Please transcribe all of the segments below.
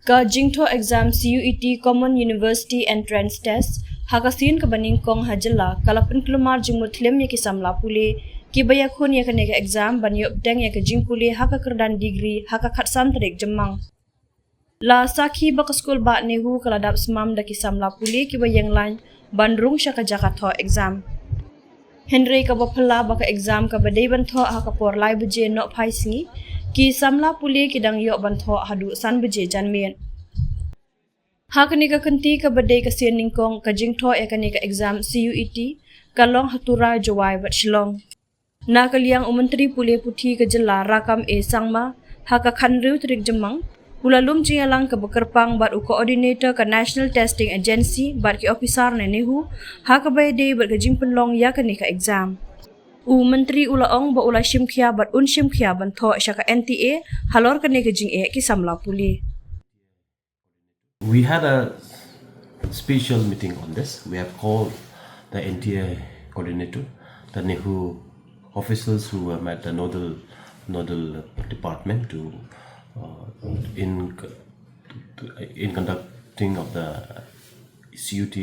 Ka jingtho exam CUET Common University Entrance Test hakasin ka baning kong hajala kalapin kelumar jingmutlem ya kisamla pule ki baya khun ya kaneka exam ban yo deng ya ka jingpule haka kerdan degree haka khatsan tarik jemang la sakhi bak skul ba nehu kaladap smam da kisamla pule ki bayang lain bandrung shaka jakatho exam Henry ka baphala baka exam ka badai bantho haka por lai buje no phai singi ki samla puli ki dang yo bantho hadu san buje janmien hakani ka kanti ka badai ka sian ningkong ka jingtho ekani ka exam CUET kalong hatura jawai bat shilong na kaliang umantri puli puthi ka jala Rakkam e sangma haka khanriu trik jamang Ulalum jingalang ka bekerpang bat u coordinator ka National Testing Agency bat ki officer ne nehu haka bay day bat ka jingpenlong ya ka ni ka exam u menteri ulaong ba ula shimkhia bat un shimkhia ban tho shaka NTA halor ka ni ka jing e ki samla puli We had a special meeting on this. We have called the NTA coordinator, the NEHU officials who were at the nodal department to in conducting of the CUET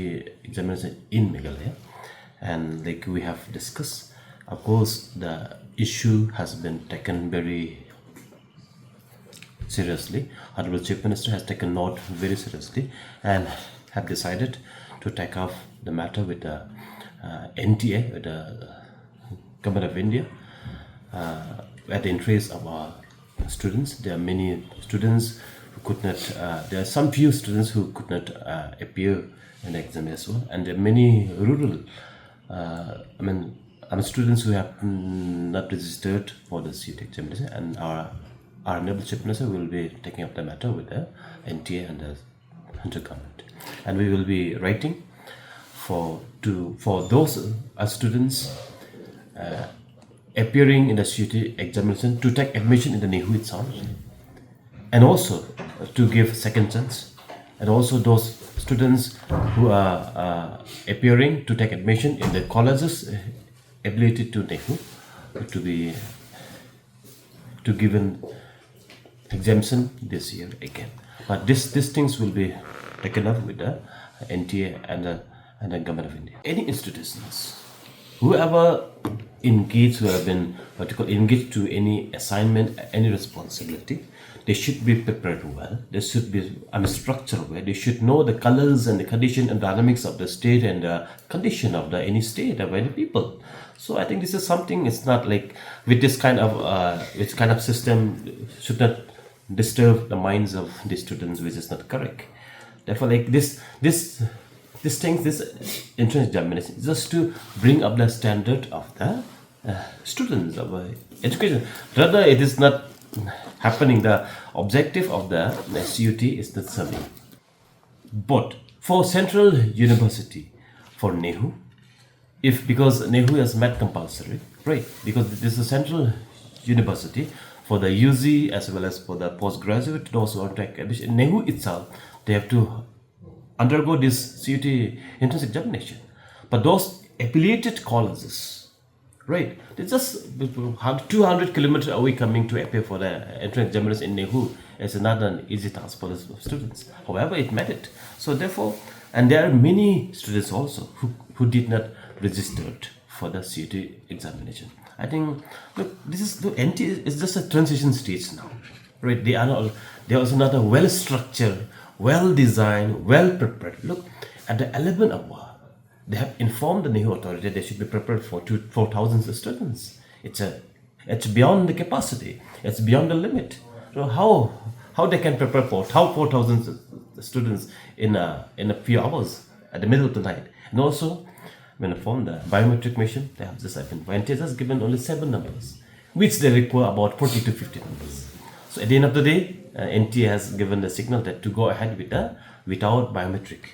examination in Meghalaya, and like we have discussed, of course the issue has been taken very seriously. Honorable Chief Minister has taken note very seriously and have decided to take off the matter with the NTA, with the Government of India, at the interest of our students. There are many students who could not, there are some few students who could not appear in the exam as well, and there are many rural, students who have not registered for the CUET examination, and our Honorable Chief Minister will be taking up the matter with the NTA and the central government, and we will be writing for those students appearing in the CUET examination to take admission in the NEHU itself, and also to give second chance, and also those students who are appearing to take admission in the colleges affiliated to NEHU to given exemption this year again. But these things will be taken up with the NTA and the Government of India. Any institutions, whoever engaged, who have been engaged to any assignment, any responsibility, they should be prepared well. They should be structured well. They should know the colors and the condition and dynamics of the state and the condition of any state of any people. So I think this is something. It's not like with this kind of system should not disturb the minds of the students, which is not correct. Therefore, like this entrance examination is just to bring up the standard of the students of education. Rather, it is not happening. The objective of the CUET is not serving. But for Central University, for NEHU, because NEHU has met compulsory, right? Because this is a Central University for the UG as well as for the postgraduate, those who are take admission. NEHU itself, they have to undergo this CUET entrance examination. But those affiliated colleges, right, they just 200 kilometers away coming to appear for the entrance examination in NEHU is not an easy task for the students. However, it met it. So therefore, and there are many students also who did not register for the CUET examination. I think, look, NTA is just a transition stage now, right? They are also not a well-structured, well-designed, well-prepared. Look, at the 11th hour, they have informed the NEHU authority they should be prepared for 4,000 students. It's beyond the capacity. It's beyond the limit. So how they can prepare for 4,000 students in a few hours at the middle of the night? And also, when I form the biometric machine, they have just NTA has given only 7 numbers, which they require about 40 to 50 numbers. So at the end of the day, NTA has given the signal that to go ahead with without biometric.